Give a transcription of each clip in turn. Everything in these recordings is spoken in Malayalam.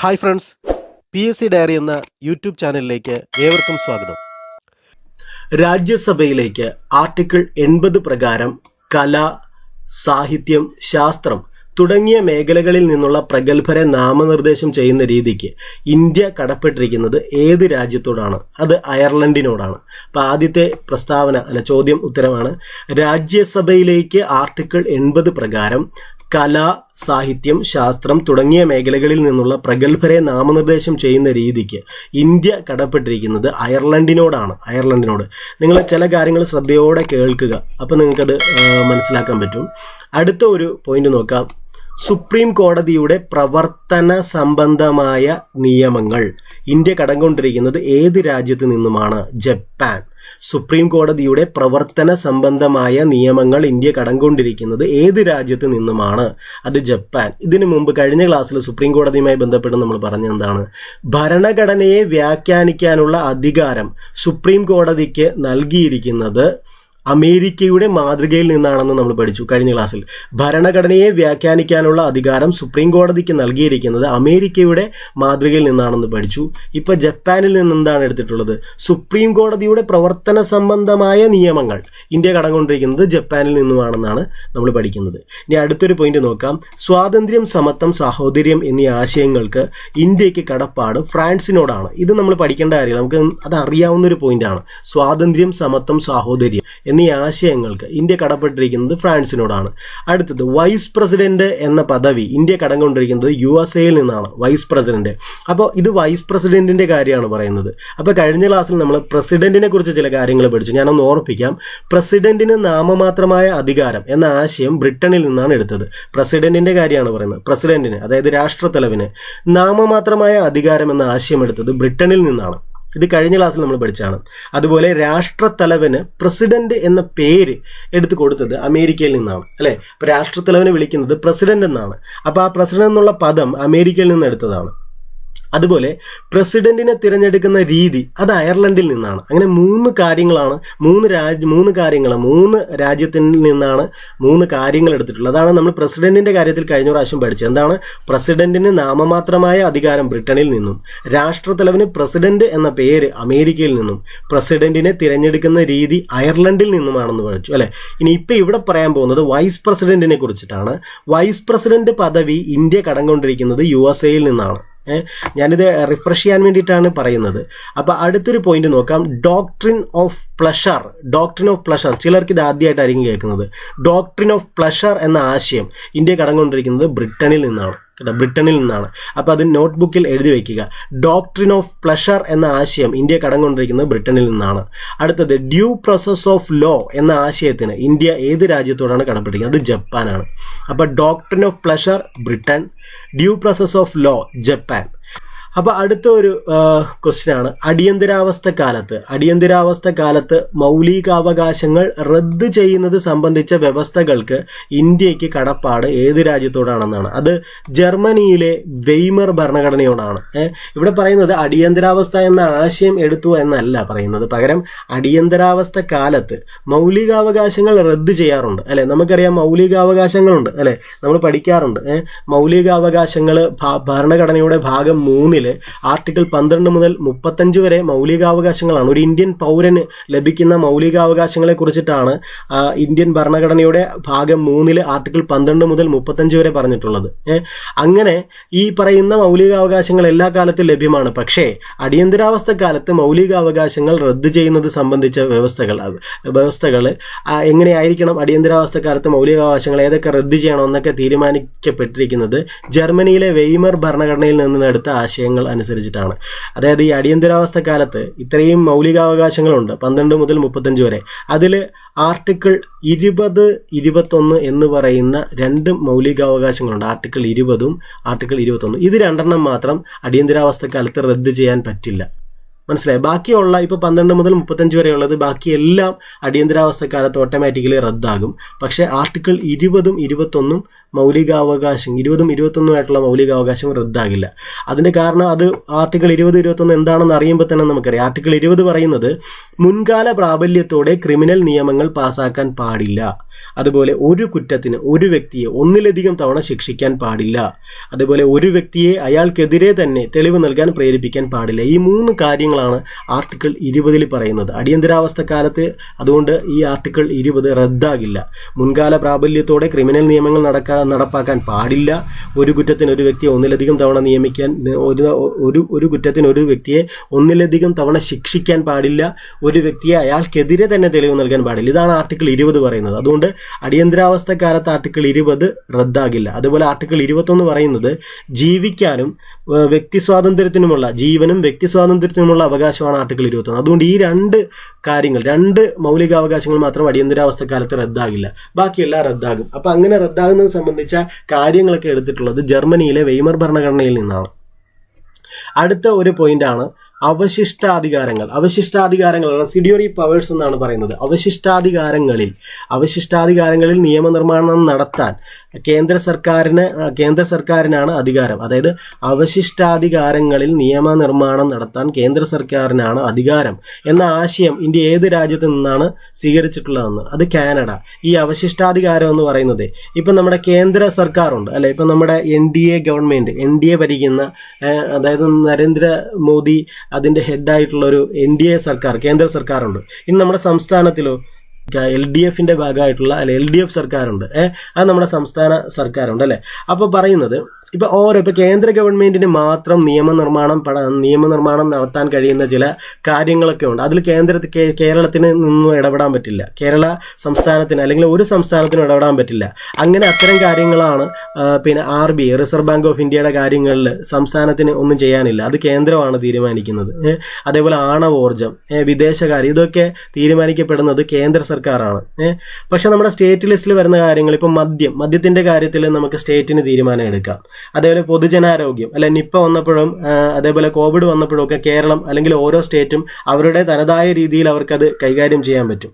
ഹായ് ഫ്രണ്ട്സ്, PSC ഡയറി എന്ന യൂട്യൂബ് ചാനലിലേക്ക് ഏവർക്കും സ്വാഗതം. രാജ്യസഭയിലേക്ക് ആർട്ടിക്കിൾ 80 പ്രകാരം കല, സാഹിത്യം, ശാസ്ത്രം തുടങ്ങിയ മേഖലകളിൽ നിന്നുള്ള പ്രഗത്ഭരെ നാമനിർദ്ദേശം ചെയ്യുന്ന രീതിക്ക് ഇന്ത്യ കടപ്പെട്ടിരിക്കുന്നത് ഏത് രാജ്യത്തോടാണ്? അത് അയർലൻഡിനോടാണ്. അപ്പോൾ ആദ്യത്തെ ചോദ്യം ഉത്തരമാണ് രാജ്യസഭയിലേക്ക് ആർട്ടിക്കിൾ 80 പ്രകാരം കല, സാഹിത്യം, ശാസ്ത്രം തുടങ്ങിയ മേഖലകളിൽ നിന്നുള്ള പ്രഗത്ഭരെ നാമനിർദ്ദേശം ചെയ്യുന്ന രീതിക്ക് ഇന്ത്യ കടപ്പെട്ടിരിക്കുന്നത് അയർലൻഡിനോട്. നിങ്ങൾ ചില കാര്യങ്ങൾ ശ്രദ്ധയോടെ കേൾക്കുക, അപ്പോൾ നിങ്ങൾക്കത് മനസ്സിലാക്കാൻ പറ്റും. അടുത്ത ഒരു പോയിന്റ് നോക്കാം. സുപ്രീം കോടതിയുടെ പ്രവർത്തന സംബന്ധമായ നിയമങ്ങൾ ഇന്ത്യ കടംകൊണ്ടിരിക്കുന്നത് ഏത് രാജ്യത്ത് നിന്നുമാണ്? ജപ്പാൻ. സുപ്രീം കോടതിയുടെ പ്രവർത്തന സംബന്ധമായ നിയമങ്ങൾ ഇന്ത്യ കടംകൊണ്ടിരിക്കുന്നത് ഏത് രാജ്യത്ത് നിന്നുമാണ്? അത് ജപ്പാൻ. ഇതിനു മുമ്പ് കഴിഞ്ഞ ക്ലാസ്സിൽ സുപ്രീം കോടതിയുമായി ബന്ധപ്പെട്ട് നമ്മൾ പറഞ്ഞെന്താണ്? ഭരണഘടനയെ വ്യാഖ്യാനിക്കാനുള്ള അധികാരം സുപ്രീം കോടതിക്ക് നൽകിയിരിക്കുന്നത് അമേരിക്കയുടെ മാതൃകയിൽ നിന്നാണെന്ന് നമ്മൾ പഠിച്ചു കഴിഞ്ഞ ക്ലാസ്സിൽ. ഭരണഘടനയെ വ്യാഖ്യാനിക്കാനുള്ള അധികാരം സുപ്രീം കോടതിക്ക് നൽകിയിരിക്കുന്നത് അമേരിക്കയുടെ മാതൃകയിൽ നിന്നാണെന്ന് പഠിച്ചു. ഇപ്പൊ ജപ്പാനിൽ നിന്ന് എന്താണ് എടുത്തിട്ടുള്ളത്? സുപ്രീം കോടതിയുടെ പ്രവർത്തന സംബന്ധമായ നിയമങ്ങൾ ഇന്ത്യ കടംകൊണ്ടിരിക്കുന്നത് ജപ്പാനിൽ നിന്നുമാണെന്നാണ് നമ്മൾ പഠിക്കുന്നത്. ഇനി അടുത്തൊരു പോയിന്റ് നോക്കാം. സ്വാതന്ത്ര്യം, സമത്വം, സാഹോദര്യം എന്നീ ആശയങ്ങൾക്ക് ഇന്ത്യക്ക് കടപ്പാട് ഫ്രാൻസിനോടാണ്. ഇത് നമ്മൾ പഠിക്കേണ്ട കാര്യമില്ല, നമുക്ക് അത് അറിയാവുന്ന ഒരു പോയിന്റാണ്. സ്വാതന്ത്ര്യം, സമത്വം, സാഹോദര്യം എന്നീ ആശയങ്ങൾക്ക് ഇന്ത്യ കടപ്പെട്ടിരിക്കുന്നത് ഫ്രാൻസിനോടാണ്. അടുത്തത് വൈസ് പ്രസിഡന്റ് എന്ന പദവി ഇന്ത്യ കടംകൊണ്ടിരിക്കുന്നത് USA നിന്നാണ്. Vice president. അപ്പോൾ ഇത് വൈസ് പ്രസിഡന്റിന്റെ കാര്യമാണ് പറയുന്നത്. അപ്പോൾ കഴിഞ്ഞ ക്ലാസ്സിൽ നമ്മൾ പ്രസിഡന്റിനെ കുറിച്ച് ചില കാര്യങ്ങൾ പഠിച്ചു. ഞാനൊന്ന് ഓർപ്പിക്കാം. പ്രസിഡന്റിന് നാമമാത്രമായ അധികാരം എന്ന ആശയം ബ്രിട്ടനിൽ നിന്നാണ് എടുത്തത്. പ്രസിഡന്റിന്റെ കാര്യമാണ് പറയുന്നത്. പ്രസിഡന്റിന്, അതായത് രാഷ്ട്രത്തലവിന് നാമമാത്രമായ അധികാരം എന്ന ആശയം എടുത്തത് ബ്രിട്ടനിൽ നിന്നാണ്. ഇത് കഴിഞ്ഞ ക്ലാസ്സിൽ നമ്മൾ പഠിച്ചാണ്. അതുപോലെ രാഷ്ട്രത്തലവന് പ്രസിഡന്റ് എന്ന പേര് എടുത്തു കൊടുത്തത് അമേരിക്കയിൽ നിന്നാണ്, അല്ലെ? അപ്പൊ രാഷ്ട്രത്തലവനെ വിളിക്കുന്നത് പ്രസിഡന്റ് എന്നാണ്. അപ്പൊ ആ പ്രസിഡന്റ് എന്നുള്ള പദം അമേരിക്കയിൽ നിന്ന് എടുത്തതാണ്. അതുപോലെ പ്രസിഡന്റിനെ തിരഞ്ഞെടുക്കുന്ന രീതി അത് അയർലൻഡിൽ നിന്നാണ്. അങ്ങനെ മൂന്ന് രാജ്യത്തിൽ നിന്നാണ് മൂന്ന് കാര്യങ്ങൾ എടുത്തിട്ടുള്ളത്. അതാണ് നമ്മൾ പ്രസിഡന്റിന്റെ കാര്യത്തിൽ കഴിഞ്ഞ പ്രാവശ്യം പഠിച്ചത്. എന്താണ്? പ്രസിഡന്റിന് നാമമാത്രമായ അധികാരം ബ്രിട്ടനിൽ നിന്നും, രാഷ്ട്രത്തലവന് പ്രസിഡന്റ് എന്ന പേര് അമേരിക്കയിൽ നിന്നും, പ്രസിഡന്റിനെ തിരഞ്ഞെടുക്കുന്ന രീതി അയർലൻഡിൽ നിന്നുമാണെന്ന് പഠിച്ചു, അല്ലെ? ഇനി ഇപ്പൊ ഇവിടെ പറയാൻ പോകുന്നത് വൈസ് പ്രസിഡന്റിനെ കുറിച്ചിട്ടാണ്. വൈസ് പ്രസിഡന്റ് പദവി ഇന്ത്യ കടംകൊണ്ടിരിക്കുന്നത് USA നിന്നാണ്. ഞാനിത് റിഫ്രഷ് ചെയ്യാൻ വേണ്ടിയിട്ടാണ് പറയുന്നത്. അപ്പൊ അടുത്തൊരു പോയിന്റ് നോക്കാം. Doctrine of pleasure. ചിലർക്ക് ഇത് ആദ്യമായിട്ടായിരിക്കും കേൾക്കുന്നത്. ഡോക്ട്രിൻ ഓഫ് പ്ലഷർ എന്ന ആശയം ഇന്ത്യ കടംകൊണ്ടിരിക്കുന്നത് ബ്രിട്ടനിൽ നിന്നാണ്. അപ്പൊ അത് നോട്ട്ബുക്കിൽ എഴുതി വെക്കുക. ഡോക്ട്രിൻ ഓഫ് പ്ലഷർ എന്ന ആശയം ഇന്ത്യ കടംകൊണ്ടിരിക്കുന്നത് ബ്രിട്ടനിൽ നിന്നാണ്. അടുത്തത് ഡ്യൂ പ്രോസസ് ഓഫ് ലോ എന്ന ആശയത്തിന് ഇന്ത്യ ഏത് രാജ്യത്തോടാണ് കടപ്പെട്ടിരിക്കുന്നത്? അത് ജപ്പാനാണ്. അപ്പൊ doctrine of pleasure Britain, due process of law Japan. അപ്പൊ അടുത്ത ഒരു ക്വസ്റ്റ്യൻ ആണ്. അടിയന്തരാവസ്ഥ കാലത്ത് മൗലികാവകാശങ്ങൾ റദ്ദ് ചെയ്യുന്നത് സംബന്ധിച്ച വ്യവസ്ഥകൾക്ക് ഇന്ത്യക്ക് കടപ്പാട് ഏത് രാജ്യത്തോടാണെന്നാണ്? അത് ജർമ്മനിയിലെ വെയ്മർ ഭരണഘടനയോടാണ്. ഇവിടെ പറയുന്നത് അടിയന്തരാവസ്ഥ എന്ന ആശയം എടുത്തു എന്നല്ല പറയുന്നത്. പകരം അടിയന്തരാവസ്ഥ കാലത്ത് മൗലികാവകാശങ്ങൾ റദ്ദ് ചെയ്യാറുണ്ട്, അല്ലെ? നമുക്കറിയാം മൗലികാവകാശങ്ങളുണ്ട്, അല്ലെ? നമ്മൾ പഠിക്കാറുണ്ട്. മൗലികാവകാശങ്ങൾ ഭരണഘടനയുടെ ഭാഗം 3 ആർട്ടിക്കിൾ 12 മുതൽ 35 വരെ മൗലികാവകാശങ്ങളാണ്. ഒരു ഇന്ത്യൻ പൗരന് ലഭിക്കുന്ന മൗലികാവകാശങ്ങളെ കുറിച്ചിട്ടാണ് ഇന്ത്യൻ ഭരണഘടനയുടെ ഭാഗം 3 ആർട്ടിക്കിൾ 12 മുതൽ 35 വരെ പറഞ്ഞിട്ടുള്ളത്. അങ്ങനെ ഈ പറയുന്ന മൗലികാവകാശങ്ങൾ എല്ലാ കാലത്തും ലഭ്യമാണ്. പക്ഷേ അടിയന്തരാവസ്ഥ കാലത്ത് മൗലികാവകാശങ്ങൾ റദ്ദ് ചെയ്യുന്നത് സംബന്ധിച്ച വ്യവസ്ഥകൾ എങ്ങനെയായിരിക്കണം? അടിയന്തരാവസ്ഥ കാലത്ത് മൗലികാവകാശങ്ങൾ ഏതൊക്കെ റദ്ദ് ചെയ്യണം എന്നൊക്കെ തീരുമാനിക്കപ്പെട്ടിരിക്കുന്നത് ജർമ്മനിയിലെ വെയ്മർ ഭരണഘടനയിൽ നിന്നെടുത്ത ആശയങ്ങൾ അനുസരിച്ചിട്ടാണ്. അതായത് ഈ അടിയന്തരാവസ്ഥ കാലത്ത് ഇത്രയും മൗലികാവകാശങ്ങളുണ്ട്, 12 മുതൽ 35 വരെ. അതിൽ ആർട്ടിക്കിൾ 20, 21 എന്ന് പറയുന്ന 2 മൗലികാവകാശങ്ങളുണ്ട്. Article 20ഉം article 21. ഇത് 2 മാത്രം അടിയന്തരാവസ്ഥ കാലത്ത് റദ്ദ് ചെയ്യാൻ പറ്റില്ല. മനസ്സിലായി? ബാക്കിയുള്ള ഇപ്പോൾ 12 മുതൽ 35 വരെയുള്ളത് ബാക്കിയെല്ലാം അടിയന്തരാവസ്ഥ കാലത്ത് ഓട്ടോമാറ്റിക്കലി റദ്ദാകും. പക്ഷേ ആർട്ടിക്കിൾ 20ഉം 21ഉം മൗലികാവകാശം 20ഉം 21ഉമായിട്ടുള്ള മൗലികാവകാശം റദ്ദാകില്ല. അതിൻ്റെ കാരണം അത് ആർട്ടിക്കിൾ 20, 21 എന്താണെന്ന് അറിയുമ്പോൾ തന്നെ നമുക്കറിയാം. ആർട്ടിക്കിൾ 20 പറയുന്നത് മുൻകാല പ്രാബല്യത്തോടെ ക്രിമിനൽ നിയമങ്ങൾ പാസ്സാക്കാൻ പാടില്ല. അതുപോലെ ഒരു കുറ്റത്തിന് ഒരു വ്യക്തിയെ ഒന്നിലധികം തവണ ശിക്ഷിക്കാൻ പാടില്ല, അതുപോലെ ഒരു വ്യക്തിയെ അയാൾക്കെതിരെ തന്നെ തെളിവ് നൽകാൻ പ്രേരിപ്പിക്കാൻ പാടില്ല. ഈ 3 കാര്യങ്ങളാണ് ആർട്ടിക്കിൾ 20 പറയുന്നത്. അടിയന്തരാവസ്ഥ കാലത്ത് അതുകൊണ്ട് ഈ ആർട്ടിക്കിൾ 20 റദ്ദാകില്ല. മുൻകാല പ്രാബല്യത്തോടെ ക്രിമിനൽ നിയമങ്ങൾ നടപ്പാക്കാൻ പാടില്ല, ഒരു കുറ്റത്തിന് ഒരു വ്യക്തിയെ ഒന്നിലധികം തവണ നിയമിക്കാൻ ഒരു കുറ്റത്തിന് ഒരു വ്യക്തിയെ ഒന്നിലധികം തവണ ശിക്ഷിക്കാൻ പാടില്ല, ഒരു വ്യക്തിയെ അയാൾക്കെതിരെ തന്നെ തെളിവ് നൽകാൻ പാടില്ല. ഇതാണ് ആർട്ടിക്കിൾ 20 പറയുന്നത്. അതുകൊണ്ട് അടിയന്തരാവസ്ഥ കാലത്ത് ആർട്ടിക്കിൾ 20 റദ്ദാകില്ല. അതുപോലെ ആർട്ടിക്കിൾ 21 പറയുന്നത് ജീവിക്കാനും വ്യക്തി സ്വാതന്ത്ര്യത്തിനുമുള്ള ജീവനും വ്യക്തി സ്വാതന്ത്ര്യത്തിനുമുള്ള അവകാശമാണ് ആർട്ടിക്കിൾ 21. അതുകൊണ്ട് ഈ 2 കാര്യങ്ങൾ, 2 മൗലികാവകാശങ്ങൾ മാത്രം അടിയന്തരാവസ്ഥ കാലത്ത് റദ്ദാകില്ല, ബാക്കിയെല്ലാം റദ്ദാകും. അപ്പം അങ്ങനെ റദ്ദാകുന്നത് സംബന്ധിച്ച കാര്യങ്ങളൊക്കെ എടുത്തിട്ടുള്ളത് ജർമ്മനിയിലെ വെയ്മർ ഭരണഘടനയിൽ നിന്നാണ്. അടുത്ത ഒരു പോയിന്റാണ് അവശിഷ്ടാധികാരങ്ങൾ. റെസിഡ്യൂറി പവേഴ്സ് എന്നാണ് പറയുന്നത്. അവശിഷ്ടാധികാരങ്ങളിൽ നിയമനിർമ്മാണം നടത്താൻ കേന്ദ്ര സർക്കാരിനാണ് അധികാരം. അതായത് അവശിഷ്ടാധികാരങ്ങളിൽ നിയമനിർമ്മാണം നടത്താൻ കേന്ദ്ര സർക്കാരിനാണ് അധികാരം എന്ന ആശയം ഇന്ത്യ ഏത് രാജ്യത്ത് നിന്നാണ് സ്വീകരിച്ചിട്ടുള്ളതെന്ന്? അത് കാനഡ. ഈ അവശിഷ്ടാധികാരം എന്ന് പറയുന്നത് ഇപ്പം നമ്മുടെ കേന്ദ്ര സർക്കാരുണ്ട് അല്ലെ, ഇപ്പം നമ്മുടെ NDA ഗവൺമെന്റ്, NDA ഭരിക്കുന്ന, അതായത് നരേന്ദ്രമോദി അതിൻ്റെ ഹെഡായിട്ടുള്ള ഒരു NDA സർക്കാർ, കേന്ദ്ര സർക്കാരുണ്ട്. ഇനി നമ്മുടെ സംസ്ഥാനത്തിലോ LDFന്റെ ഭാഗമായിട്ടുള്ള LDF സർക്കാരുണ്ട്, അത് നമ്മുടെ സംസ്ഥാന സർക്കാരുണ്ട് അല്ലേ. അപ്പോൾ പറയുന്നത് ഇപ്പോൾ കേന്ദ്ര ഗവൺമെന്റിന് മാത്രം നിയമനിർമ്മാണം നടത്താൻ കഴിയുന്ന ചില കാര്യങ്ങളൊക്കെ ഉണ്ട്. അതിൽ കേരളത്തിന് നിന്നും ഇടപെടാൻ പറ്റില്ല, കേരള സംസ്ഥാനത്തിന് അല്ലെങ്കിൽ ഒരു സംസ്ഥാനത്തിനും ഇടപെടാൻ പറ്റില്ല. അങ്ങനെ അത്തരം കാര്യങ്ങളാണ്. പിന്നെ RBI, റിസർവ് ബാങ്ക് ഓഫ് ഇന്ത്യയുടെ കാര്യങ്ങളിൽ സംസ്ഥാനത്തിന് ഒന്നും ചെയ്യാനില്ല, അത് കേന്ദ്രമാണ് തീരുമാനിക്കുന്നത്. അതേപോലെ ആണവോർജം, വിദേശകാര്യം, ഇതൊക്കെ തീരുമാനിക്കപ്പെടുന്നത് കേന്ദ്ര സർക്കാരാണ്. പക്ഷെ നമ്മുടെ സ്റ്റേറ്റ് ലിസ്റ്റിൽ വരുന്ന കാര്യങ്ങൾ, ഇപ്പം മദ്യത്തിന്റെ കാര്യത്തിൽ നമുക്ക് സ്റ്റേറ്റിന് തീരുമാനം എടുക്കാം. അതേപോലെ പൊതുജനാരോഗ്യം അല്ലെ, നിപ്പ വന്നപ്പോഴും അതേപോലെ കോവിഡ് വന്നപ്പോഴും ഒക്കെ കേരളം അല്ലെങ്കിൽ ഓരോ സ്റ്റേറ്റും അവരുടെ തനതായ രീതിയിൽ അവർക്കത് കൈകാര്യം ചെയ്യാൻ പറ്റും.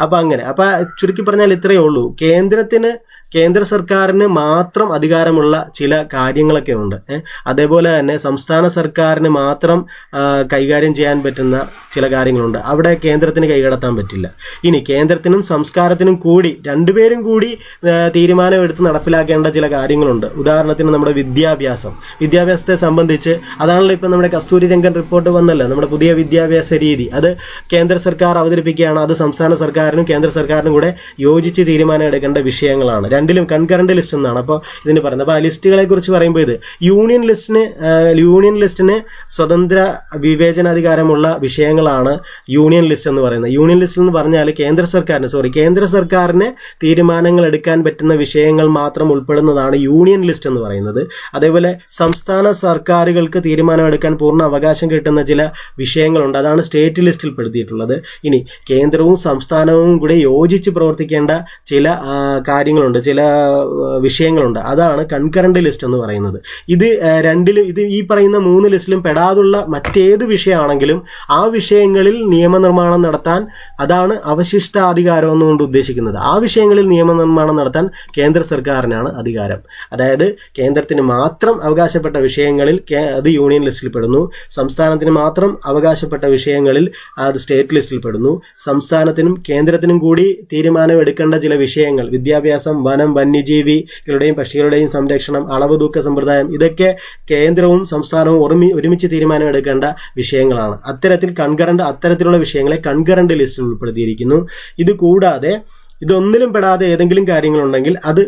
അപ്പം അങ്ങനെ, അപ്പം ചുരുക്കി പറഞ്ഞാൽ ഇത്രയേ ഉള്ളൂ. കേന്ദ്ര സർക്കാരിന് മാത്രം അധികാരമുള്ള ചില കാര്യങ്ങളൊക്കെ ഉണ്ട്. അതേപോലെ തന്നെ സംസ്ഥാന സർക്കാരിന് മാത്രം കൈകാര്യം ചെയ്യാൻ പറ്റുന്ന ചില കാര്യങ്ങളുണ്ട്. അവിടെ കേന്ദ്രത്തിന് കൈകടത്താൻ പറ്റില്ല. ഇനി കേന്ദ്രത്തിനും സംസ്കാരത്തിനും കൂടി രണ്ടുപേരും കൂടി തീരുമാനമെടുത്ത് നടപ്പിലാക്കേണ്ട ചില കാര്യങ്ങളുണ്ട്. ഉദാഹരണത്തിന് നമ്മുടെ വിദ്യാഭ്യാസത്തെ സംബന്ധിച്ച് അതാണല്ലോ ഇപ്പം നമ്മുടെ കസ്തൂരി രംഗൻ റിപ്പോർട്ട് വന്നല്ലോ, നമ്മുടെ പുതിയ വിദ്യാഭ്യാസ രീതി. അത് കേന്ദ്ര സർക്കാർ അവതരിപ്പിക്കുകയാണ്. അത് സംസ്ഥാന സർക്കാരിനും കേന്ദ്ര സർക്കാരിനും കൂടെ യോജിച്ച് തീരുമാനം എടുക്കേണ്ട വിഷയങ്ങളാണ്. രണ്ടിലും കൺകറന്റ് ലിസ്റ്റ് എന്നാണ് അപ്പോൾ ഇതിന് പറയുന്നത്. അപ്പോൾ ആ ലിസ്റ്റുകളെ കുറിച്ച് പറയുമ്പോൾ ഇത് യൂണിയൻ ലിസ്റ്റിന് സ്വതന്ത്ര വിവേചനാധികാരമുള്ള വിഷയങ്ങളാണ് യൂണിയൻ ലിസ്റ്റ് എന്ന് പറയുന്നത്. യൂണിയൻ ലിസ്റ്റ് എന്ന് പറഞ്ഞാൽ കേന്ദ്ര സർക്കാരിന് തീരുമാനങ്ങൾ എടുക്കാൻ പറ്റുന്ന വിഷയങ്ങൾ മാത്രം ഉൾപ്പെടുന്നതാണ് യൂണിയൻ ലിസ്റ്റ് എന്ന് പറയുന്നത്. അതേപോലെ സംസ്ഥാന സർക്കാരുകൾക്ക് തീരുമാനമെടുക്കാൻ പൂർണ്ണ അവകാശം കിട്ടുന്ന ചില വിഷയങ്ങളുണ്ട്, അതാണ് സ്റ്റേറ്റ് ലിസ്റ്റിൽ പെടുത്തിയിട്ടുള്ളത്. ഇനി കേന്ദ്രവും സംസ്ഥാനവും കൂടെ യോജിച്ച് പ്രവർത്തിക്കേണ്ട ചില കാര്യങ്ങളുണ്ട്, ചില വിഷയങ്ങളുണ്ട്, അതാണ് കൺകറന്റ് ലിസ്റ്റ് എന്ന് പറയുന്നത്. ഇത് ഈ പറയുന്ന 3 ലിസ്റ്റിലും പെടാതുള്ള മറ്റേത് വിഷയമാണെങ്കിലും ആ വിഷയങ്ങളിൽ നിയമനിർമ്മാണം നടത്താൻ, അതാണ് അവശിഷ്ടാധികാരം എന്നുകൊണ്ട് ഉദ്ദേശിക്കുന്നത്. ആ വിഷയങ്ങളിൽ നിയമനിർമ്മാണം നടത്താൻ കേന്ദ്ര സർക്കാരിനാണ് അധികാരം. അതായത് കേന്ദ്രത്തിന് മാത്രം അവകാശപ്പെട്ട വിഷയങ്ങളിൽ അത് യൂണിയൻ ലിസ്റ്റിൽ പെടുന്നു, സംസ്ഥാനത്തിന് മാത്രം അവകാശപ്പെട്ട വിഷയങ്ങളിൽ അത് സ്റ്റേറ്റ് ലിസ്റ്റിൽ പെടുന്നു. സംസ്ഥാനത്തിനും കേന്ദ്രത്തിനും കൂടി തീരുമാനം എടുക്കേണ്ട ചില വിഷയങ്ങൾ, വിദ്യാഭ്യാസം, വനം, വന്യജീവികളുടെയും പക്ഷികളുടെയും സംരക്ഷണം, അളവ് തൂക്ക സമ്പ്രദായം, ഇതൊക്കെ കേന്ദ്രവും സംസ്ഥാനവും ഒരുമിച്ച് തീരുമാനം എടുക്കേണ്ട വിഷയങ്ങളാണ്. അത്തരത്തിലുള്ള വിഷയങ്ങളെ കൺകറന്റ് ലിസ്റ്റിൽ ഉൾപ്പെടുത്തിയിരിക്കുന്നു. ഇത് കൂടാതെ ഇതൊന്നിലും പെടാതെ ഏതെങ്കിലും കാര്യങ്ങളുണ്ടെങ്കിൽ അത്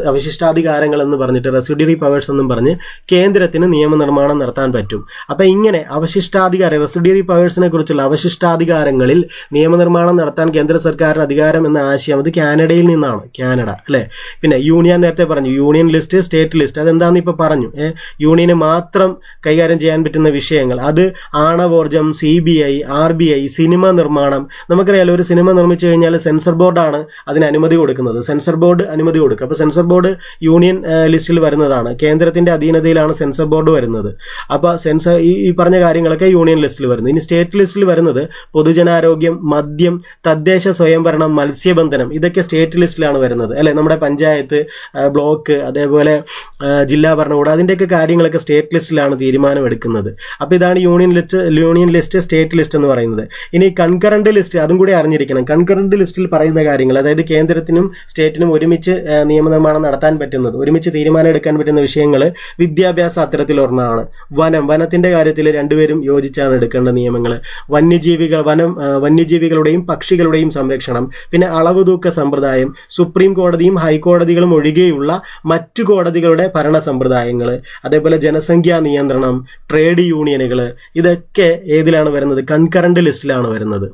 അവശിഷ്ടാധികാരങ്ങൾ എന്ന് പറഞ്ഞിട്ട്, റെസിഡ്യൂറി പവേഴ്സ് എന്നും പറഞ്ഞ് കേന്ദ്രത്തിന് നിയമനിർമ്മാണം നടത്താൻ പറ്റും. അപ്പം ഇങ്ങനെ റെസിഡ്യൂറി പവേഴ്സിനെ കുറിച്ചുള്ള അവശിഷ്ടാധികാരങ്ങളിൽ നിയമനിർമ്മാണം നടത്താൻ കേന്ദ്ര സർക്കാരിന് അധികാരം എന്ന ആശയം അത് കാനഡയിൽ നിന്നാണ്. കാനഡ അല്ലേ. പിന്നെ യൂണിയൻ, നേരത്തെ പറഞ്ഞു യൂണിയൻ ലിസ്റ്റ്, സ്റ്റേറ്റ് ലിസ്റ്റ്, അതെന്താണെന്ന് ഇപ്പോൾ പറഞ്ഞു. യൂണിയന് മാത്രം കൈകാര്യം ചെയ്യാൻ പറ്റുന്ന വിഷയങ്ങൾ, അത് ആണവോർജം, CBI, RBI, സിനിമ നിർമ്മാണം. നമുക്കറിയാലോ, ഒരു സിനിമ നിർമ്മിച്ചു കഴിഞ്ഞാൽ സെൻസർ ബോർഡാണ് അതിന് അനുമതി കൊടുക്കുന്നത്. സെൻസർ ബോർഡ് അനുമതി കൊടുക്കുക. അപ്പോൾ സെൻസർ ബോർഡ് യൂണിയൻ ലിസ്റ്റിൽ വരുന്നതാണ്, കേന്ദ്രത്തിന്റെ അധീനതയിലാണ് സെൻസർ ബോർഡ് വരുന്നത്. അപ്പോൾ ഈ പറഞ്ഞ കാര്യങ്ങളൊക്കെ യൂണിയൻ ലിസ്റ്റിൽ വരുന്നു. ഇനി സ്റ്റേറ്റ് ലിസ്റ്റിൽ വരുന്നത് പൊതുജനാരോഗ്യം, മദ്യം, തദ്ദേശ സ്വയംഭരണം, മത്സ്യബന്ധനം, ഇതൊക്കെ സ്റ്റേറ്റ് ലിസ്റ്റിലാണ് വരുന്നത് അല്ലെ. നമ്മുടെ പഞ്ചായത്ത്, ബ്ലോക്ക്, അതേപോലെ ജില്ലാ ഭരണകൂടം, അതിൻ്റെയൊക്കെ കാര്യങ്ങളൊക്കെ സ്റ്റേറ്റ് ലിസ്റ്റിലാണ് തീരുമാനം എടുക്കുന്നത്. അപ്പോൾ ഇതാണ് യൂണിയൻ ലിസ്റ്റ്, സ്റ്റേറ്റ് ലിസ്റ്റ് എന്ന് പറയുന്നത്. ഇനി കൺകറന്റ് ലിസ്റ്റ്, അതും കൂടി അറിഞ്ഞിരിക്കണം. കൺകറന്റ് ലിസ്റ്റിൽ പറയുന്ന കാര്യങ്ങൾ, അതായത് കേന്ദ്രത്തിനും സ്റ്റേറ്റിനും ഒരുമിച്ച് നിയമനിർമ്മാണം നടത്താൻ പറ്റുന്നത്, ഒരുമിച്ച് തീരുമാനം എടുക്കാൻ പറ്റുന്ന വിഷയങ്ങൾ വിദ്യാഭ്യാസം അത്തരത്തിലൊരെണ്ണമാണ്. വനത്തിന്റെ കാര്യത്തിൽ രണ്ടുപേരും യോജിച്ചാണ് എടുക്കേണ്ട നിയമങ്ങൾ. വന്യജീവികളുടെയും പക്ഷികളുടെയും സംരക്ഷണം, പിന്നെ അളവ് തൂക്ക സമ്പ്രദായം, സുപ്രീം കോടതിയും ഹൈക്കോടതികളും ഒഴികെയുള്ള മറ്റു കോടതികളുടെ ഭരണ സമ്പ്രദായങ്ങൾ, അതേപോലെ ജനസംഖ്യാ നിയന്ത്രണം, ട്രേഡ് യൂണിയനുകൾ, ഇതൊക്കെ ഏതിലാണ് വരുന്നത്? കൺകറന്റ് ലിസ്റ്റിലാണ് വരുന്നത്.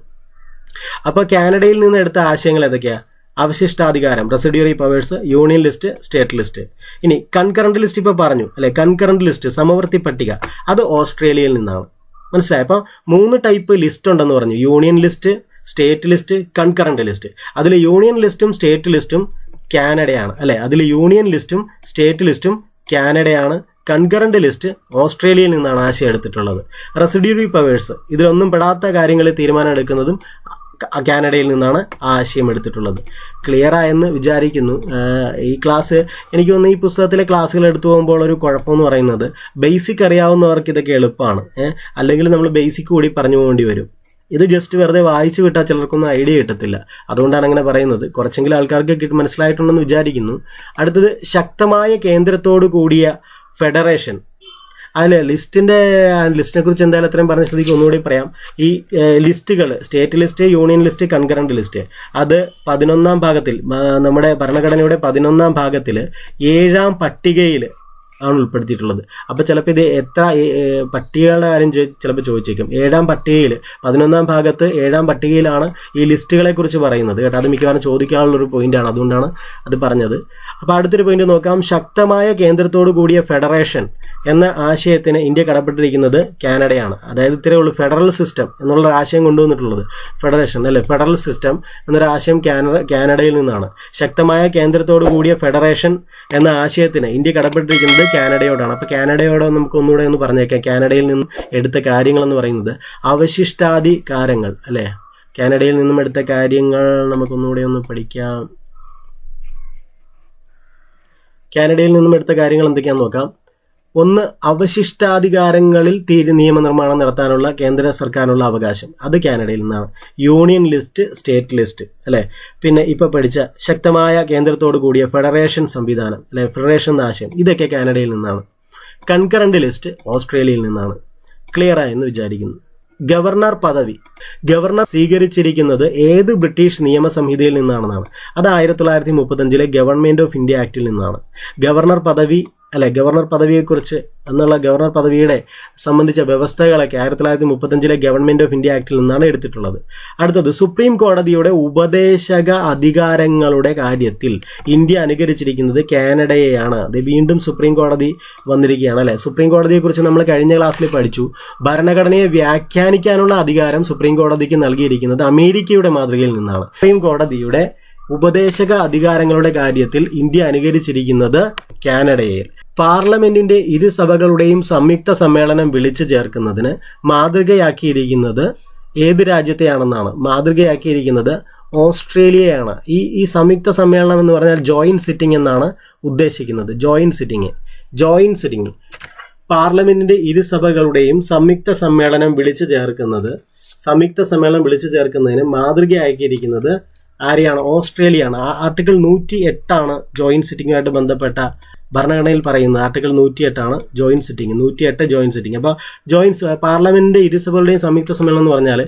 അപ്പോൾ കാനഡയിൽ നിന്ന് എടുത്ത ആശയങ്ങൾ ഏതൊക്കെയാ? അവശിഷ്ടാധികാരം, residuary powers, union list, state list. ഇനി കൺകറന്റ് ലിസ്റ്റ് ഇപ്പോൾ പറഞ്ഞു അല്ലെ, കൺകറന്റ് ലിസ്റ്റ് സമവർത്തി പട്ടിക, അത് ഓസ്ട്രേലിയയിൽ നിന്നാണ്. മനസ്സിലായി? അപ്പോൾ 3 ടൈപ്പ് ലിസ്റ്റ് ഉണ്ടെന്ന് പറഞ്ഞു. Union list, state list, concurrent list. അതിൽ യൂണിയൻ ലിസ്റ്റും സ്റ്റേറ്റ് ലിസ്റ്റും കാനഡയാണ് അല്ലെ. അതിൽ യൂണിയൻ ലിസ്റ്റും സ്റ്റേറ്റ് ലിസ്റ്റും കാനഡയാണ്. കൺകറന്റ് ലിസ്റ്റ് ഓസ്ട്രേലിയയിൽ നിന്നാണ് ആശയം എടുത്തിട്ടുള്ളത്. റെസിഡ്യൂറി പവേഴ്സ്, ഇതിലൊന്നും പെടാത്ത കാര്യങ്ങളിൽ തീരുമാനം എടുക്കുന്നതും കാനഡയിൽ നിന്നാണ് ആശയം എടുത്തിട്ടുള്ളത്. ക്ലിയർ ആയെന്ന് വിചാരിക്കുന്നു. ഈ ക്ലാസ് എനിക്ക് തോന്നുന്നു ഈ പുസ്തകത്തിലെ ക്ലാസ്സുകൾ എടുത്തു പോകുമ്പോൾ ഒരു കുഴപ്പമെന്ന് പറയുന്നത് ബേസിക് അറിയാവുന്നവർക്ക് ഇതൊക്കെ എളുപ്പമാണ്, അല്ലെങ്കിൽ നമ്മൾ ബേസിക് കൂടി പറഞ്ഞു പോകേണ്ടി വരും. ഇത് ജസ്റ്റ് വെറുതെ വായിച്ചു വിട്ടാൽ ചിലർക്കൊന്നും ഐഡിയ കിട്ടത്തില്ല. അതുകൊണ്ടാണ് അങ്ങനെ പറയുന്നത്. കുറച്ചെങ്കിലും ആൾക്കാർക്ക് മനസ്സിലായിട്ടുണ്ടെന്ന് വിചാരിക്കുന്നു. അടുത്തത് ശക്തമായ കേന്ദ്രത്തോടു കൂടിയ ഫെഡറേഷൻ. അതിൽ ലിസ്റ്റിനെ കുറിച്ച് എന്തായാലും അത്രയും പറഞ്ഞ സ്ഥിതിക്ക് ഒന്നുകൂടി പറയാം. ഈ ലിസ്റ്റുകൾ, state list, union list, concurrent list, അത് 11ാം ഭാഗത്തിൽ, നമ്മുടെ ഭരണഘടനയുടെ 11ാം ഭാഗത്തിൽ 7ാം പട്ടികയിൽ ആണ് ഉൾപ്പെടുത്തിയിട്ടുള്ളത്. അപ്പോൾ ചിലപ്പോൾ ഇത് എത്ര പട്ടികകളുടെ കാര്യം ചിലപ്പോൾ ചോദിച്ചേക്കും. 7ാം പട്ടികയിൽ, 11ാം ഭാഗത്ത് 7ാം പട്ടികയിലാണ് ഈ ലിസ്റ്റുകളെ കുറിച്ച് പറയുന്നത് കേട്ടോ. അത് മിക്കവാറും ചോദിക്കാനുള്ളൊരു പോയിന്റാണ്, അതുകൊണ്ടാണ് അത് പറഞ്ഞത്. അപ്പോൾ അടുത്തൊരു പോയിന്റ് നോക്കാം. ശക്തമായ കേന്ദ്രത്തോടു കൂടിയ ഫെഡറേഷൻ എന്ന ആശയത്തിന് ഇന്ത്യ കടപ്പെട്ടിരിക്കുന്നത് കാനഡയാണ്. അതായത് ഇത്രയേ ഉള്ളൂ, ഫെഡറൽ സിസ്റ്റം എന്നുള്ള ആശയം കൊണ്ടുവന്നിട്ടുള്ളത്. ഫെഡറേഷൻ അല്ലെ, ഫെഡറൽ സിസ്റ്റം എന്നൊരു ആശയം കാനഡയിൽ നിന്നാണ്. ശക്തമായ കേന്ദ്രത്തോടു കൂടിയ ഫെഡറേഷൻ എന്ന ആശയത്തിന് ഇന്ത്യ കടപ്പെട്ടിരിക്കുന്നത് കാനഡയോടാണ്. അപ്പോൾ കാനഡയോട് നമുക്ക് ഒന്നുകൂടെ ഒന്ന് പറഞ്ഞേക്കാം. കാനഡയിൽ നിന്നും എടുത്ത കാര്യങ്ങളെന്ന് പറയുന്നത് അവശിഷ്ടാധികാരങ്ങൾ അല്ലേ. കാനഡയിൽ നിന്നും എടുത്ത കാര്യങ്ങൾ നമുക്കൊന്നുകൂടെ ഒന്ന് പഠിക്കാം. കാനഡയിൽ നിന്നും എടുത്ത കാര്യങ്ങൾ എന്തൊക്കെയാണെന്ന് നോക്കാം. ഒന്ന്, അവശിഷ്ടാധികാരങ്ങളിൽ നിയമനിർമ്മാണം നടത്താനുള്ള കേന്ദ്ര സർക്കാരിനുള്ള അവകാശം, അത് കാനഡയിൽ നിന്നാണ്. യൂണിയൻ ലിസ്റ്റ്, സ്റ്റേറ്റ് ലിസ്റ്റ് അല്ലേ. പിന്നെ ഇപ്പോൾ പഠിച്ച ശക്തമായ കേന്ദ്രത്തോടു കൂടിയ ഫെഡറേഷൻ സംവിധാനം അല്ലെ, ഫെഡറേഷൻ എന്ന ആശയം, ഇതൊക്കെ കാനഡയിൽ നിന്നാണ്. കൺകറന്റ് ലിസ്റ്റ് ഓസ്ട്രേലിയയിൽ നിന്നാണ്. ക്ലിയർ ആയെന്ന് വിചാരിക്കുന്നു. ഗവർണർ പദവി, ഗവർണർ സ്വീകരിച്ചിരിക്കുന്നത് ഏത് ബ്രിട്ടീഷ് നിയമസംഹിതയിൽ നിന്നാണെന്നാണ്? അത് 1935 ഗവൺമെന്റ് ഓഫ് ഇന്ത്യ ആക്ടിൽ നിന്നാണ്. ഗവർണർ പദവി അല്ലെ, ഗവർണർ പദവിയെക്കുറിച്ച് എന്നുള്ള ഗവർണർ പദവിയുടെ സംബന്ധിച്ച വ്യവസ്ഥകളൊക്കെ 1935 ഗവൺമെന്റ് ഓഫ് ഇന്ത്യ ആക്ടിൽ നിന്നാണ് എടുത്തിട്ടുള്ളത്. അടുത്തത്, സുപ്രീം കോടതിയുടെ ഉപദേശക അധികാരങ്ങളുടെ കാര്യത്തിൽ ഇന്ത്യ അനുകരിച്ചിരിക്കുന്നത് കാനഡയെയാണ്. അത് വീണ്ടും സുപ്രീം കോടതി വന്നിരിക്കുകയാണ് അല്ലെ. സുപ്രീം കോടതിയെക്കുറിച്ച് നമ്മൾ കഴിഞ്ഞ ക്ലാസ്സിൽ പഠിച്ചു. ഭരണഘടനയെ വ്യാഖ്യാനിക്കാനുള്ള അധികാരം സുപ്രീം കോടതിക്ക് നൽകിയിരിക്കുന്നത് അമേരിക്കയുടെ മാതൃകയിൽ നിന്നാണ്. സുപ്രീം കോടതിയുടെ ഉപദേശക അധികാരങ്ങളുടെ കാര്യത്തിൽ ഇന്ത്യ അനുകരിച്ചിരിക്കുന്നത് കാനഡയിൽ. പാർലമെന്റിന്റെ ഇരുസഭകളുടെയും സംയുക്ത സമ്മേളനം വിളിച്ചു ചേർക്കുന്നതിന് മാതൃകയാക്കിയിരിക്കുന്നത് ഏത് രാജ്യത്തെയാണെന്നാണ്? മാതൃകയാക്കിയിരിക്കുന്നത് ഓസ്ട്രേലിയയാണ്. ഈ സംയുക്ത സമ്മേളനം എന്ന് പറഞ്ഞാൽ ജോയിന്റ് സിറ്റിംഗ് എന്നാണ് ഉദ്ദേശിക്കുന്നത്. ജോയിന്റ് സിറ്റിംഗ് പാർലമെന്റിന്റെ ഇരുസഭകളുടെയും സംയുക്ത സമ്മേളനം വിളിച്ചു ചേർക്കുന്നതിന് മാതൃകയാക്കിയിരിക്കുന്നത് ആരെയാണ്? ഓസ്ട്രേലിയയാണ്. ആർട്ടിക്കിൾ 108 ജോയിന്റ് സിറ്റിംഗുമായിട്ട് ബന്ധപ്പെട്ട ഭരണഘടനയിൽ പറയുന്നത്. Article 108 joint sitting. 108 joint sitting. അപ്പോൾ പാർലമെന്റിന്റെ ഇരുസഭകളുടെയും സംയുക്ത സമ്മേളനം എന്ന് പറഞ്ഞാൽ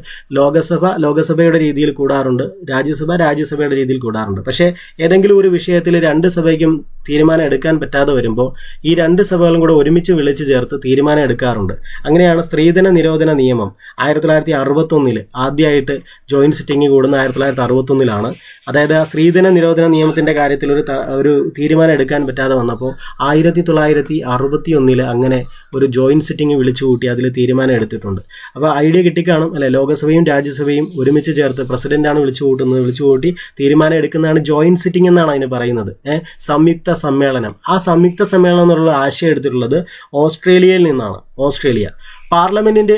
ലോകസഭയുടെ രീതിയിൽ കൂടാറുണ്ട്, രാജ്യസഭയുടെ രീതിയിൽ കൂടാറുണ്ട്. പക്ഷേ ഏതെങ്കിലും ഒരു വിഷയത്തിൽ 2 സഭയ്ക്കും തീരുമാനം എടുക്കാൻ പറ്റാതെ വരുമ്പോൾ ഈ 2 സഭകളും കൂടെ ഒരുമിച്ച് വിളിച്ചു ചേർത്ത് തീരുമാനം എടുക്കാറുണ്ട്. അങ്ങനെയാണ് സ്ത്രീധന നിരോധന നിയമം 1961 ആദ്യമായിട്ട് ജോയിന്റ് സിറ്റിംഗ് കൂടുന്ന 1961 അതായത് ആ സ്ത്രീധന നിരോധന നിയമത്തിന്റെ കാര്യത്തിൽ ഒരു തീരുമാനം എടുക്കാൻ പറ്റാതെ വന്നപ്പോൾ 1961 അങ്ങനെ ഒരു ജോയിന്റ് സിറ്റിംഗ് വിളിച്ചു കൂട്ടി അതിൽ തീരുമാനം എടുത്തിട്ടുണ്ട്. അപ്പോൾ ഐഡിയ കിട്ടിക്കാണും അല്ലെ. ലോകസഭയും രാജ്യസഭയും ഒരുമിച്ച് ചേർത്ത് പ്രസിഡന്റാണ് വിളിച്ചു കൂട്ടി തീരുമാനം എടുക്കുന്നതാണ് ജോയിന്റ് സിറ്റിംഗ് എന്നാണ് അതിന് പറയുന്നത്. സംയുക്ത സമ്മേളനം. ആ സംയുക്ത സമ്മേളനം എന്നുള്ള ആശയം എടുത്തിട്ടുള്ളത് ഓസ്ട്രേലിയയിൽ നിന്നാണ്. ഓസ്ട്രേലിയ. പാർലമെന്റിന്റെ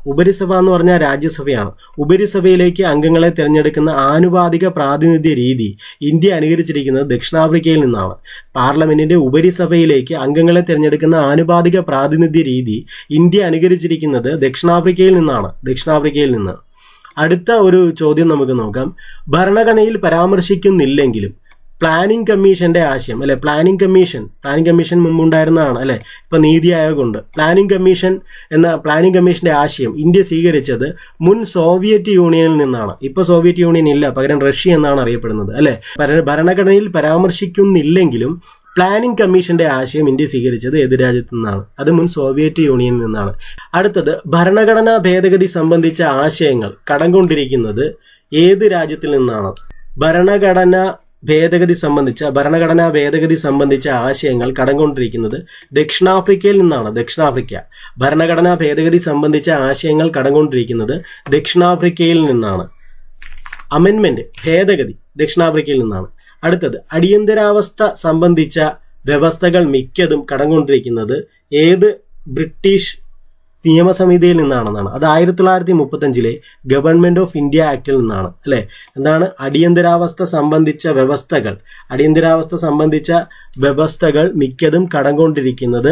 ഉപരിസഭ എന്ന് പറഞ്ഞാൽ രാജ്യസഭയാണ്. ഉപരിസഭയിലേക്ക് അംഗങ്ങളെ തിരഞ്ഞെടുക്കുന്ന ആനുപാതിക പ്രാതിനിധ്യ രീതി ഇന്ത്യ അനുകരിച്ചിരിക്കുന്നത് ദക്ഷിണാഫ്രിക്കയിൽ നിന്നാണ്. പാർലമെന്റിന്റെ ഉപരിസഭയിലേക്ക് അംഗങ്ങളെ തിരഞ്ഞെടുക്കുന്ന ആനുപാതിക പ്രാതിനിധ്യ രീതി ഇന്ത്യ അനുകരിച്ചിരിക്കുന്നത് ദക്ഷിണാഫ്രിക്കയിൽ നിന്ന്. അടുത്ത ഒരു ചോദ്യം നമുക്ക് നോക്കാം. ഭരണഘടനയിൽ പരാമർശിക്കുന്നില്ലെങ്കിലും പ്ലാനിംഗ് കമ്മീഷന്റെ ആശയം അല്ലെ, പ്ലാനിംഗ് കമ്മീഷൻ മുമ്പുണ്ടായിരുന്നതാണ് അല്ലെ, ഇപ്പൊ നീതി ആയോഗ് ഉണ്ട്. പ്ലാനിംഗ് കമ്മീഷന്റെ ആശയം ഇന്ത്യ സ്വീകരിച്ചത് മുൻ സോവിയറ്റ് യൂണിയനിൽ നിന്നാണ്. ഇപ്പൊ സോവിയറ്റ് യൂണിയൻ ഇല്ല, പകരം റഷ്യ എന്നാണ് അറിയപ്പെടുന്നത് അല്ലെ. ഭരണഘടനയിൽ പരാമർശിക്കുന്നില്ലെങ്കിലും പ്ലാനിംഗ് കമ്മീഷന്റെ ആശയം ഇന്ത്യ സ്വീകരിച്ചത് ഏത് രാജ്യത്തു നിന്നാണ്? അത് മുൻ സോവിയറ്റ് യൂണിയനിൽ നിന്നാണ്. അടുത്തത്, ഭരണഘടനാ ഭേദഗതി സംബന്ധിച്ച ആശയങ്ങൾ കടം കൊണ്ടിരിക്കുന്നത് ഏത് രാജ്യത്തിൽ നിന്നാണ്? ഭരണഘടനാ ഭേദഗതി സംബന്ധിച്ച ആശയങ്ങൾ കടം കൊണ്ടിരിക്കുന്നത് ദക്ഷിണാഫ്രിക്കയിൽ നിന്നാണ്. ഭരണഘടനാ ഭേദഗതി സംബന്ധിച്ച ആശയങ്ങൾ കടം കൊണ്ടിരിക്കുന്നത് ദക്ഷിണാഫ്രിക്കയിൽ നിന്നാണ്. അമെൻമെന്റ് ഭേദഗതി ദക്ഷിണാഫ്രിക്കയിൽ നിന്നാണ്. അടുത്തത്, അടിയന്തരാവസ്ഥ സംബന്ധിച്ച വ്യവസ്ഥകൾ മിക്കതും കടം കൊണ്ടിരിക്കുന്നത് ഏത് ബ്രിട്ടീഷ് നിയമസമിതിയിൽ നിന്നാണെന്നാണ്? അത് 1935 ഗവൺമെന്റ് ഓഫ് ഇന്ത്യ ആക്ടിൽ നിന്നാണ് അല്ലെ. എന്താണ് അടിയന്തരാവസ്ഥ സംബന്ധിച്ച വ്യവസ്ഥകൾ മിക്കതും കടം കൊണ്ടിരിക്കുന്നത്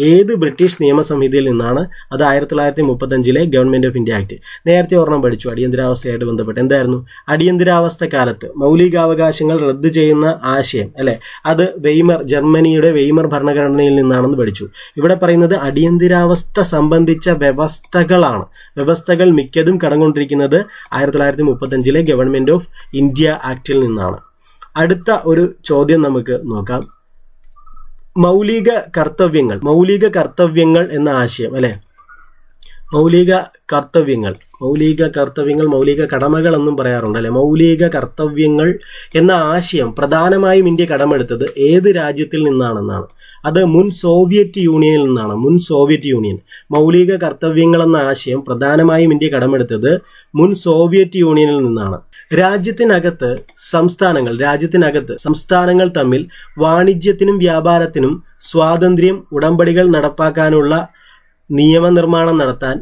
ഏത് ബ്രിട്ടീഷ് നിയമസമിതിയിൽ നിന്നാണ്? അത് 1935 ഗവൺമെന്റ് ഓഫ് ഇന്ത്യ ആക്ട്. നേരത്തെ ഓർമ്മ പഠിച്ചു അടിയന്തരാവസ്ഥയായിട്ട് ബന്ധപ്പെട്ട്. എന്തായിരുന്നു? അടിയന്തരാവസ്ഥ കാലത്ത് മൗലികാവകാശങ്ങൾ റദ്ദ് ചെയ്യുന്ന ആശയം അല്ലെ, അത് ജർമ്മനിയുടെ വെയ്മർ ഭരണഘടനയിൽ നിന്നാണെന്ന് പഠിച്ചു. ഇവിടെ പറയുന്നത് അടിയന്തരാവസ്ഥ സംബന്ധിച്ച വ്യവസ്ഥകൾ മിക്കതും കടം കൊണ്ടിരിക്കുന്നത് 1935 ഗവൺമെന്റ് ഓഫ് ഇന്ത്യ ആക്ടിൽ നിന്നാണ്. അടുത്ത ഒരു ചോദ്യം നമുക്ക് നോക്കാം. മൗലിക കർത്തവ്യങ്ങൾ എന്ന ആശയം അല്ലെ, മൗലിക കടമകൾ എന്നും പറയാറുണ്ട് അല്ലെ. മൗലിക കർത്തവ്യങ്ങൾ എന്ന ആശയം പ്രധാനമായും ഇന്ത്യ കടമെടുത്തത് ഏത് രാജ്യത്തിൽ നിന്നാണെന്നാണ്? അത് മുൻ സോവിയറ്റ് യൂണിയനിൽ നിന്നാണ്. മൗലിക കർത്തവ്യങ്ങൾ എന്ന ആശയം പ്രധാനമായും ഇന്ത്യ കടമെടുത്തത് മുൻ സോവിയറ്റ് യൂണിയനിൽ നിന്നാണ്. രാജ്യത്തിനകത്ത് സംസ്ഥാനങ്ങൾ തമ്മിൽ വാണിജ്യത്തിനും വ്യാപാരത്തിനും സ്വാതന്ത്ര്യം, ഉടമ്പടികൾ നടപ്പാക്കാനുള്ള നിയമനിർമ്മാണം നടത്താൻ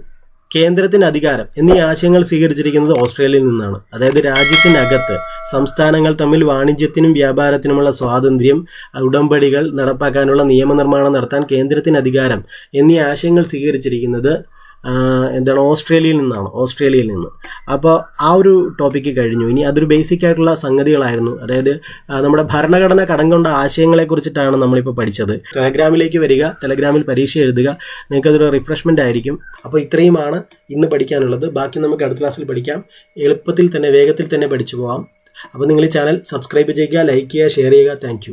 കേന്ദ്രത്തിന് അധികാരം എന്നീ ആശയങ്ങൾ സ്വീകരിച്ചിരിക്കുന്നത് ഓസ്ട്രേലിയയിൽ നിന്നാണ്. അതായത് രാജ്യത്തിനകത്ത് സംസ്ഥാനങ്ങൾ തമ്മിൽ വാണിജ്യത്തിനും വ്യാപാരത്തിനുമുള്ള സ്വാതന്ത്ര്യം, ഉടമ്പടികൾ നടപ്പാക്കാനുള്ള നിയമനിർമ്മാണം നടത്താൻ കേന്ദ്രത്തിന് അധികാരം എന്നീ ആശയങ്ങൾ സ്വീകരിച്ചിരിക്കുന്നത് ഓസ്ട്രേലിയയിൽ നിന്ന്. അപ്പോൾ ആ ഒരു ടോപ്പിക്ക് കഴിഞ്ഞു. ഇനി അതൊരു ബേസിക് ആയിട്ടുള്ള സംഗതികളായിരുന്നു. അതായത് നമ്മുടെ ഭരണഘടന കടം കൊണ്ട ആശയങ്ങളെ കുറിച്ചിട്ടാണ് നമ്മളിപ്പോൾ പഠിച്ചത്. ടെലഗ്രാമിലേക്ക് വരിക, ടെലഗ്രാമിൽ പരീക്ഷ എഴുതുക, നിങ്ങൾക്കതൊരു റിഫ്രഷ്മെൻ്റ് ആയിരിക്കും. അപ്പോൾ ഇത്രയുമാണ് ഇന്ന് പഠിക്കാനുള്ളത്. ബാക്കി നമുക്ക് അടുത്ത ക്ലാസ്സിൽ പഠിക്കാം. എളുപ്പത്തിൽ തന്നെ, വേഗത്തിൽ തന്നെ പഠിച്ചു പോകാം. അപ്പോൾ നിങ്ങൾ ഈ ചാനൽ സബ്സ്ക്രൈബ് ചെയ്യുക, ലൈക്ക് ചെയ്യുക, ഷെയർ ചെയ്യുക. താങ്ക്